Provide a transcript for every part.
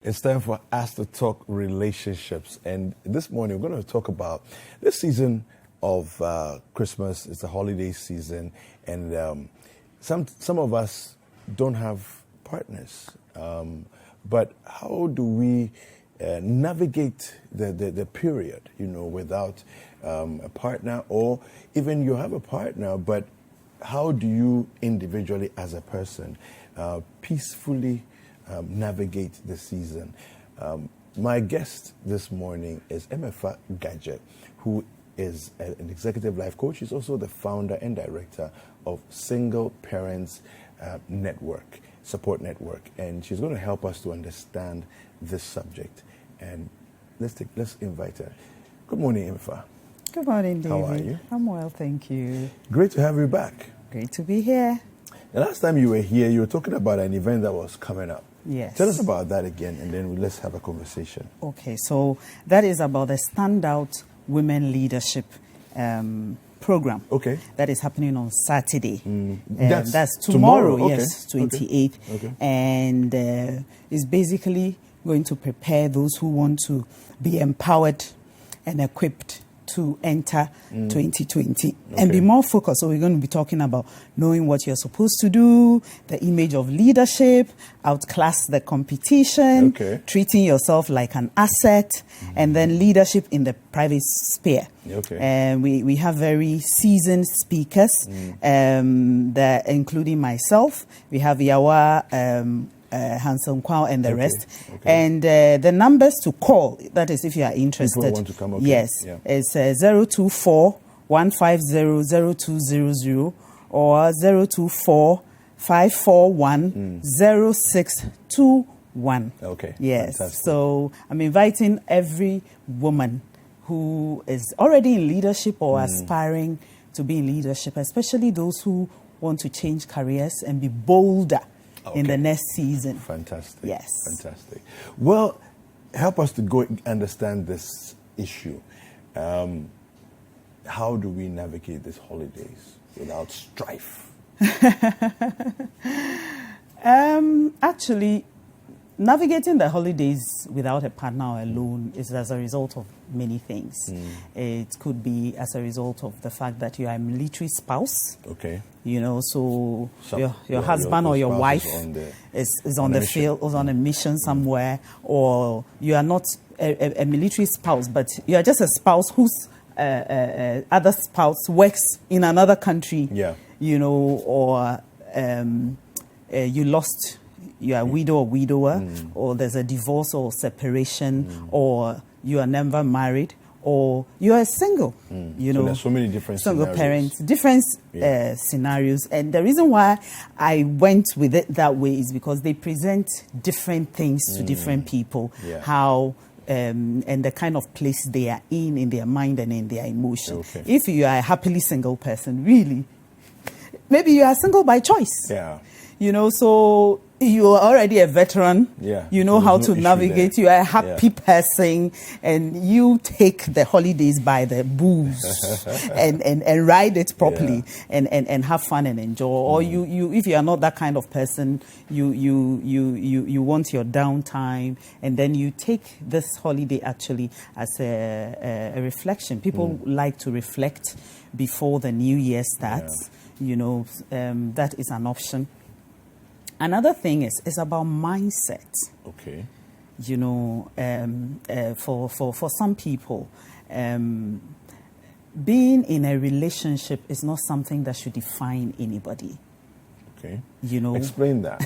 It's time for us to talk relationships. And this morning, we're going to talk about this season of Christmas. It's the holiday season. And some of us don't have partners. But how do we navigate the period, without a partner? Or even you have a partner, but how do you individually as a person peacefully navigate the season? My guest this morning is Emefa Gadze, who is an executive life coach. She's also the founder and director of Single Parents Network, Support Network. And she's going to help us to understand this subject. And let's invite her. Good morning, Emefa. Good morning, David. How are you? I'm well, thank you. Great to have you back. Great to be here. The last time you were here, you were talking about an event that was coming up. Yes. Tell us about that again, and then let's have a conversation. Okay, so that is about the Standout Women Leadership program. Okay. That is happening on Saturday. That's tomorrow, okay. Yes, 28th. Okay. And it's basically going to prepare those who want to be empowered and equipped to enter 2020 and be more focused. So we're going to be talking about knowing what you're supposed to do, the image of leadership, outclass the competition, treating yourself like an asset, and then leadership in the private sphere. And we have very seasoned speakers, that including myself. We have Yawa Hanson Kwao and the rest. And the numbers to call, that is if you are interested. People want to come, Yes. Yeah. It's 024-150-0200 or 024-541-0621. Okay. Yes. Fantastic. So I'm inviting every woman who is already in leadership or aspiring to be in leadership, especially those who want to change careers and be bolder in the next season. Fantastic. Yes. Fantastic. Well, help us to go understand this issue. How do we navigate these holidays without strife? Actually, navigating the holidays without a partner alone is as a result of many things. It could be as a result of the fact that you are a military spouse. Okay. So your husband or your wife is on the field, or on a mission somewhere, or you are not a military spouse, but you are just a spouse whose other spouse works in another country. Yeah. Or you lost. You are a widow or widower, or there's a divorce or separation, or you are never married, or you are single. So there's so many different single scenarios. parents, different scenarios. And the reason why I went with it that way is because they present different things to different people. Yeah. How and the kind of place they are in their mind and in their emotion. Okay. If you are a happily single person, really, maybe you are single by choice. Yeah. So you are already a veteran. Yeah. You know how to navigate. You are a happy person, and you take the holidays by the booze and ride it properly and have fun and enjoy. Or you if you are not that kind of person, you want your downtime, and then you take this holiday actually as a reflection. People like to reflect before the new year starts. That is an option. Another thing is about mindset. Okay. For some people, being in a relationship is not something that should define anybody. Okay. Explain that.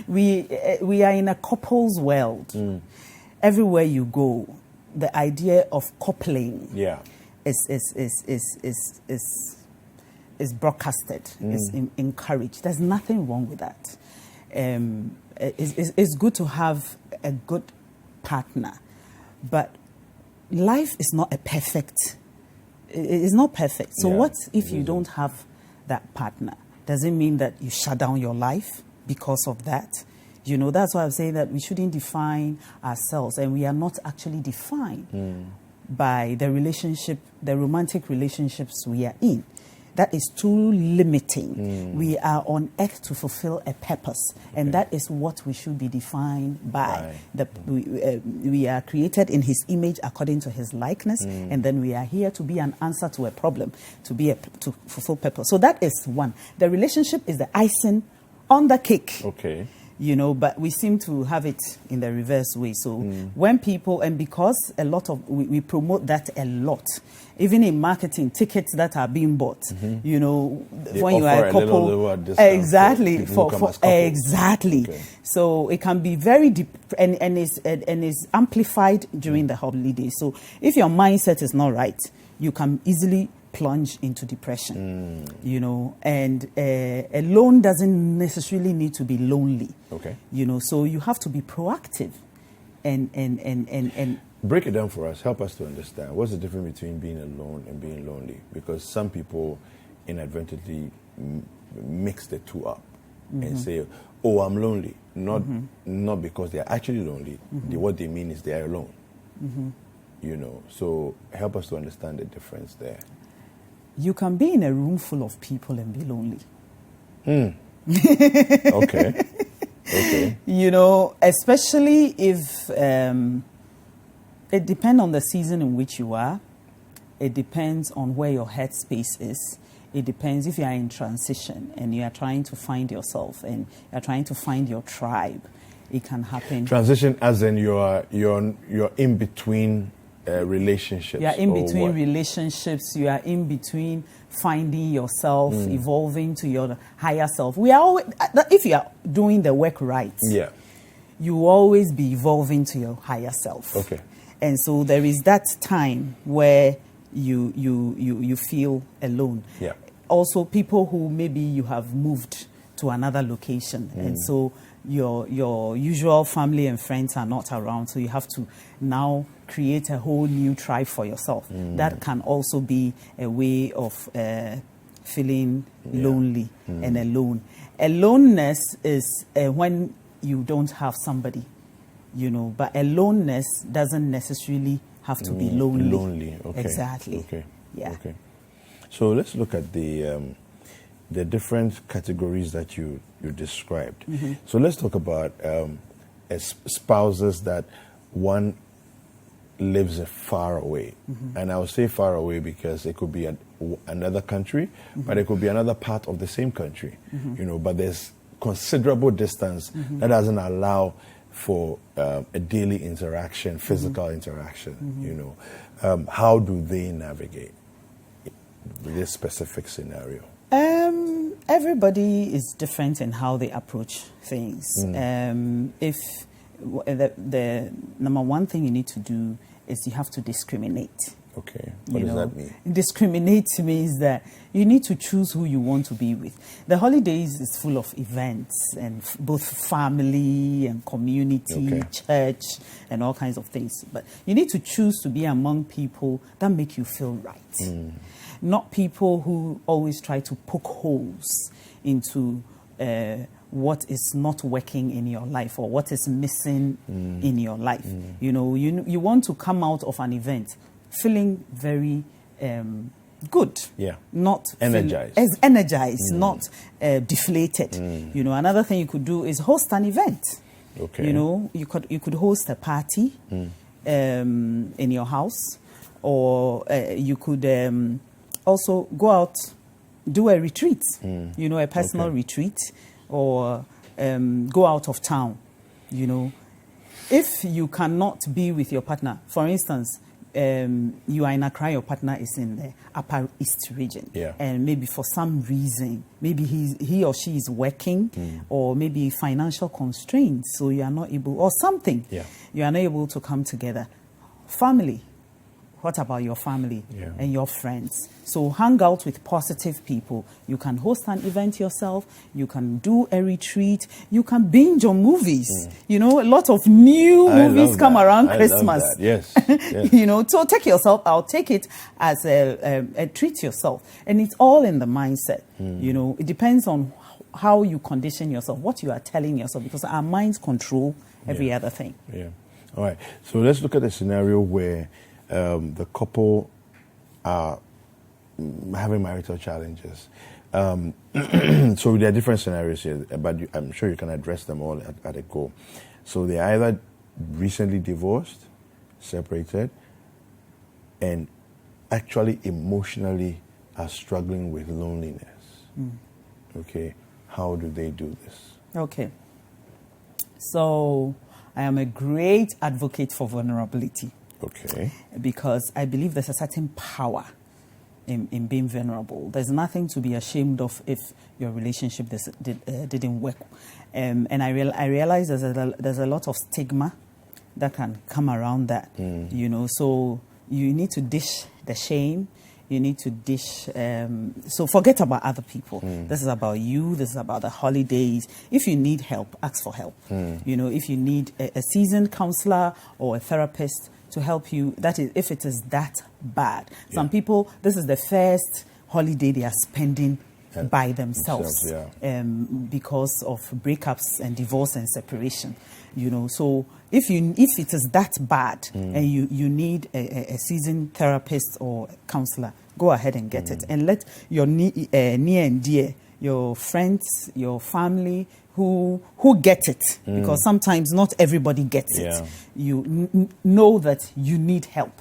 We are in a couple's world. Everywhere you go, the idea of coupling is broadcasted, is encouraged. There's nothing wrong with that. It's good to have a good partner, but life is not It's not perfect. So what if you don't have that partner? Does it mean that you shut down your life because of that? That's why I'm saying that we shouldn't define ourselves, and we are not actually defined by the romantic relationships we are in. that is too limiting. We are on earth to fulfill a purpose, and that is what we should be defined by. We are created in His image according to His likeness, and then we are here to be an answer to a problem, to fulfill purpose. So that is one. The relationship is the icing on the cake. Okay. You know, but we seem to have it in the reverse way. So when people, and because a lot of, we promote that a lot, even in marketing, tickets that are being bought, you know, They when you are a couple, lower discount exactly, for exactly. Okay. So it can be very deep and is amplified during the holidays. So if your mindset is not right, you can easily plunge into depression, you know, and a loan doesn't necessarily need to be lonely. Okay. You know, so you have to be proactive and break it down for us. Help us to understand. What's the difference between being alone and being lonely? Because some people inadvertently mix the two up and say, oh, I'm lonely. Not because they're actually lonely. What they mean is they're alone. You know, so help us to understand the difference there. You can be in a room full of people and be lonely. Okay. Okay. You know, especially if it depends on the season in which you are. It depends on where your headspace is. It depends if you are in transition and you are trying to find yourself and you are trying to find your tribe. It can happen. Transition as in you're in between relationships. You are in between relationships. You are in between finding yourself, evolving to your higher self. We are always, if you are doing the work right, you will always be evolving to your higher self. Okay. And so there is that time where you feel alone. Yeah. Also, people who maybe you have moved to another location, and so your usual family and friends are not around, so you have to now create a whole new tribe for yourself. That can also be a way of feeling lonely and alone. Aloneness is when you don't have somebody, you know, but aloneness doesn't necessarily have to be lonely. Lonely, okay. Exactly. Okay. Yeah. Okay. So let's look at the different categories that you described. So let's talk about spouses that one lives far away. And I will say far away because it could be another country, but it could be another part of the same country, you know, but there's considerable distance that doesn't allow for a daily interaction, physical interaction, you know. How do they navigate this specific scenario? Everybody is different in how they approach things. If the number one thing you need to do is you have to discriminate. Okay. What does that mean? Discriminate means that you need to choose who you want to be with. The holidays is full of events and both family and community, church, and all kinds of things. But you need to choose to be among people that make you feel right. Not people who always try to poke holes into what is not working in your life or what is missing in your life. You know, you want to come out of an event feeling very good. Yeah. Not energized. Energized, not deflated. You know, another thing you could do is host an event. Okay. You know, you could host a party in your house, or you could also go out, do a retreat, you know, a personal retreat, or go out of town, you know. If you cannot be with your partner, for instance, you are in Accra, your partner is in the Upper East region, and maybe for some reason, maybe he or she is working, or maybe financial constraints, so you are not able, or something, you are not able to come together. Family. What about your family and your friends? So hang out with positive people. You can host an event yourself. You can do a retreat. You can binge on movies. You know, a lot of new movies come around Christmas. Yes. You know, so take yourself out. Take it as a treat yourself. And it's all in the mindset. You know, it depends on how you condition yourself, what you are telling yourself, because our minds control every other thing. Yeah. All right. So let's look at a scenario where the couple are having marital challenges. So there are different scenarios here, but I'm sure you can address them all at a go. So they're either recently divorced, separated, and actually emotionally are struggling with loneliness. Okay, how do they do this? Okay. So I am a great advocate for vulnerability. Okay. Because I believe there's a certain power in being vulnerable. There's nothing to be ashamed of if your relationship didn't work. And I realize there's a lot of stigma that can come around that, you know. So you need to dish the shame. You need to dish. So forget about other people. This is about you. This is about the holidays. If you need help, ask for help. You know, if you need a seasoned counselor or a therapist to help you, that is, if it is that bad. Yeah. Some people, this is the first holiday they are spending by themselves because of breakups and divorce and separation. You know, so if it is that bad and you need a seasoned therapist or counselor, go ahead and get it, and let your near and dear, your friends, your family who get it, because sometimes not everybody gets it. You know that you need help,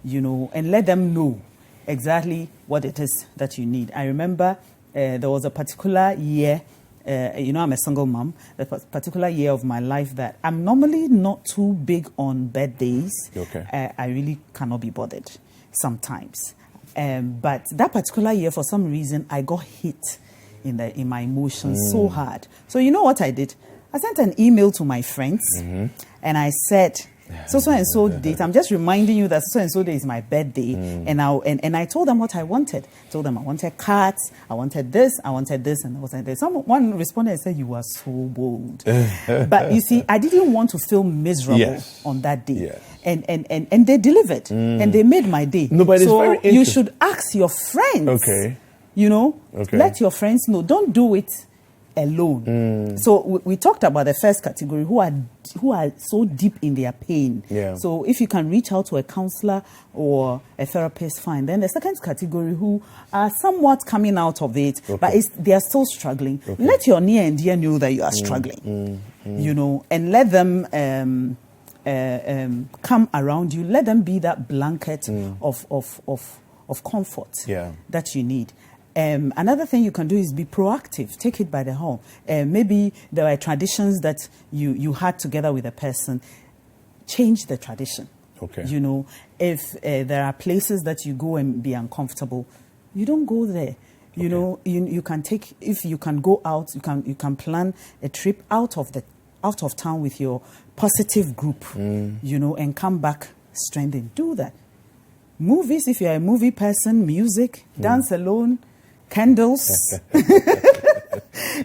you know, and let them know exactly what it is that you need. I remember there was a particular year. You know, I'm a single mom. The particular year of my life that I'm normally not too big on birthdays. Okay. I really cannot be bothered sometimes. But that particular year, for some reason, I got hit in my emotions so hard. So you know what I did? I sent an email to my friends and I said, so and so date. I'm just reminding you that so and so day is my birthday, and I told them what I wanted. I told them I wanted cards, I wanted this, and I wanted this. Someone responded and said, "You are so bold." But you see, I didn't want to feel miserable on that day, and they delivered, and they made my day. No, but so it's very you should ask your friends. Okay. You know, let your friends know. Don't do it alone. So we talked about the first category who are so deep in their pain. So if you can reach out to a counselor or a therapist, fine. Then the second category who are somewhat coming out of it, but they are still struggling. Let your near and dear know that you are struggling. You know, and let them come around you. Let them be that blanket of comfort that you need. Another thing you can do is be proactive. Take it by the horn. Maybe there are traditions that you had together with a person. Change the tradition. Okay. You know, if there are places that you go and be uncomfortable, you don't go there. You know, you can take, if you can go out, you can plan a trip out of town with your positive group. You know, and come back strengthened. Do that. Movies, if you're a movie person, music, dance alone. Candles,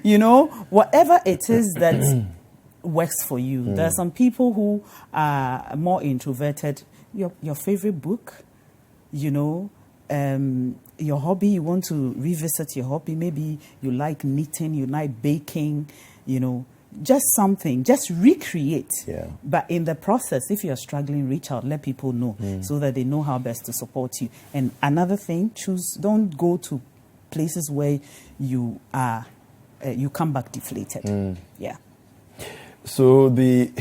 you know, whatever it is that works for you. There are some people who are more introverted. Your favorite book, you know, your hobby, you want to revisit your hobby. Maybe you like knitting, you like baking, you know, just something, just recreate. But in the process, if you're struggling, reach out, let people know so that they know how best to support you. And another thing, don't go to places where you come back deflated. So the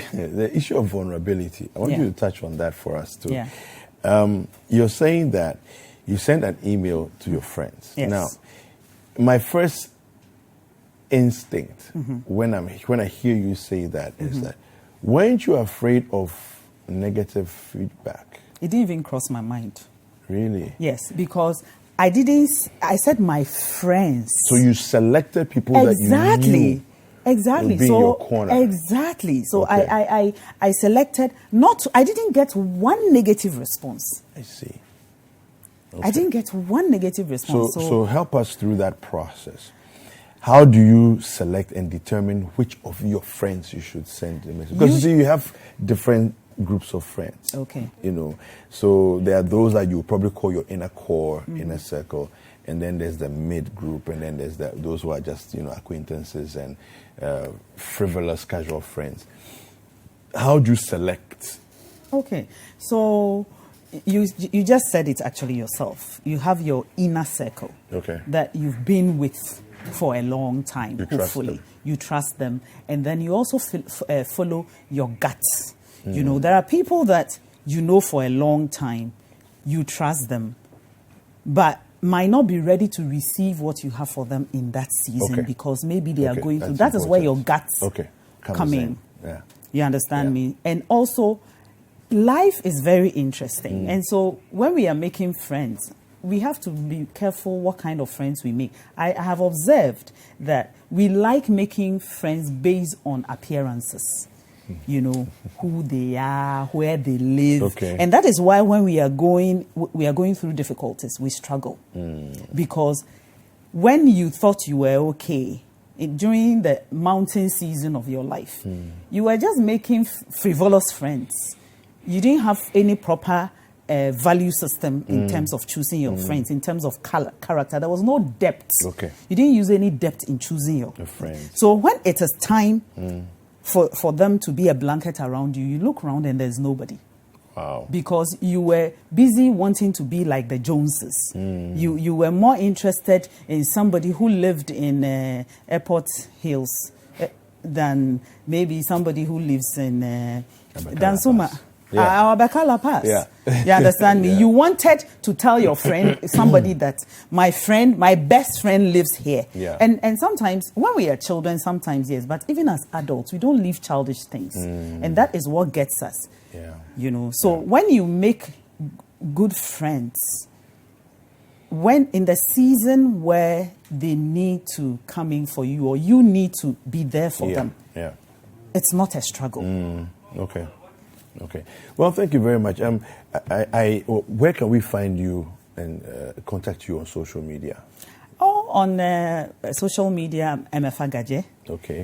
issue of vulnerability, I want you to touch on that for us too. You're saying that you sent an email to your friends. Now, my first instinct when I hear you say that is that, weren't you afraid of negative feedback? It didn't even cross my mind. Really? Yes, because I said my friends. So you selected people that you knew would be in your corner. Exactly. So I selected I didn't get one negative response. I see. I didn't get one negative response. So help us through that process. How do you select and determine which of your friends you should send the message? Because you have different groups of friends. You know, so there are those that you probably call your inner core, inner circle, and then there's the mid group, and then there's those who are just, you know, acquaintances and frivolous casual friends. How do you select? So You just said it actually yourself. You have your inner circle that you've been with for a long time. You trust them, and then you also follow your guts. You know, there are people that you know for a long time, you trust them, but might not be ready to receive what you have for them in that season because maybe they are going through. That is where your guts come in. Yeah. You understand me? And also, life is very interesting. And so when we are making friends, we have to be careful what kind of friends we make. I have observed that we like making friends based on appearances. You know, who they are, where they live. And that is why when we are going through difficulties, we struggle. Because when you thought you were okay, during the mountain season of your life, you were just making frivolous friends. You didn't have any proper value system in terms of choosing your friends, in terms of character. There was no depth. You didn't use any depth in choosing your friends. So when it is time for them to be a blanket around you, you look around and there's nobody. Wow. Because you were busy wanting to be like the Joneses. You were more interested in somebody who lived in Airport Hills than maybe somebody who lives in Dansuma. Our Bakala Pass. You understand me? You wanted to tell your friend, somebody that my best friend lives here. And sometimes, when we are children, sometimes yes, but even as adults, we don't leave childish things. And that is what gets us. You know, so when you make good friends, when in the season where they need to come in for you or you need to be there for them, it's not a struggle. Okay. Well, thank you very much. Where can we find you and contact you on social media? On social media, Emefa Gadze.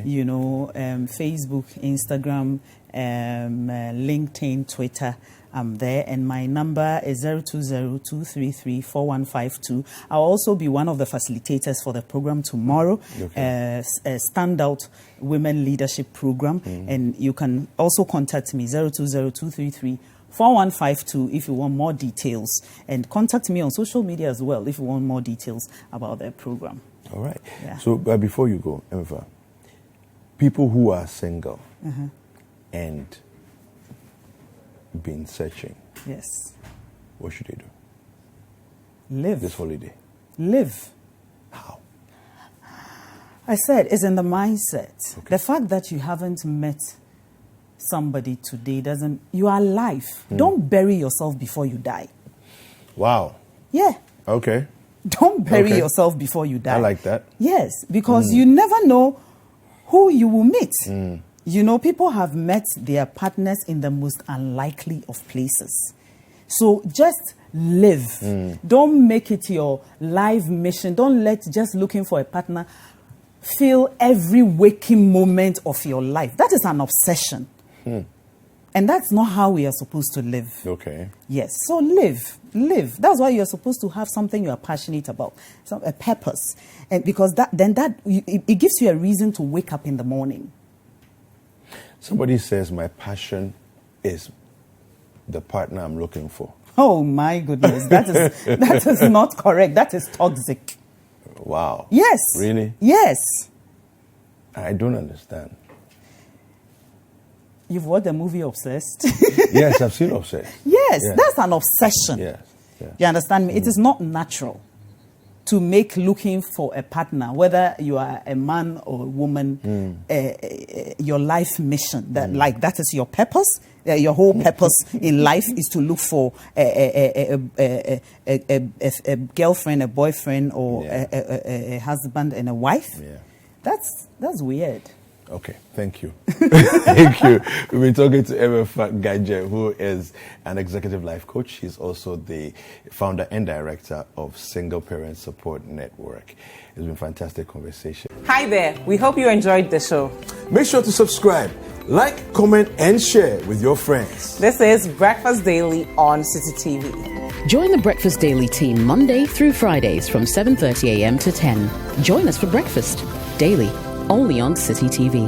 You know, Facebook, Instagram, LinkedIn, Twitter. I'm there, and my number is 020-233-4152. I'll also be one of the facilitators for the program tomorrow, a Standout Women Leadership Program, and you can also contact me, 020-233-4152 if you want more details, and contact me on social media as well if you want more details about the program. All right. So before you go, Emefa, people who are single and been searching. Yes. What should they do? Live. This holiday. Live. How? I said it's in the mindset. The fact that you haven't met somebody today doesn't... You are alive. Don't bury yourself before you die. Wow. Yeah. Okay. Don't bury yourself before you die. I like that. Yes, because you never know who you will meet. You know, people have met their partners in the most unlikely of places. So just live. Don't make it your life mission. Don't let just looking for a partner fill every waking moment of your life. That is an obsession. And that's not how we are supposed to live. Yes. So live. That's why you're supposed to have something you are passionate about, a purpose. And because it gives you a reason to wake up in the morning. Somebody says my passion is the partner I'm looking for. Oh my goodness, that is not correct. That is toxic. Wow. Yes. Really? Yes. I don't understand. You've watched the movie Obsessed? Yes, I've seen Obsessed. Yes, that's an obsession. Yes. You understand me? It is not natural to make looking for a partner, whether you are a man or a woman, your life mission. That is your purpose. Your whole purpose in life is to look for a girlfriend, a boyfriend, or a husband and a wife. That's weird. Okay, thank you. Thank you. We've been talking to Emefa Gadze, who is an executive life coach. She's also the founder and director of Single Parent Support Network. It's been a fantastic conversation. Hi there. We hope you enjoyed the show. Make sure to subscribe, like, comment, and share with your friends. This is Breakfast Daily on City TV. Join the Breakfast Daily team Monday through Fridays from 7:30 a.m. to 10. Join us for breakfast daily, only on City TV.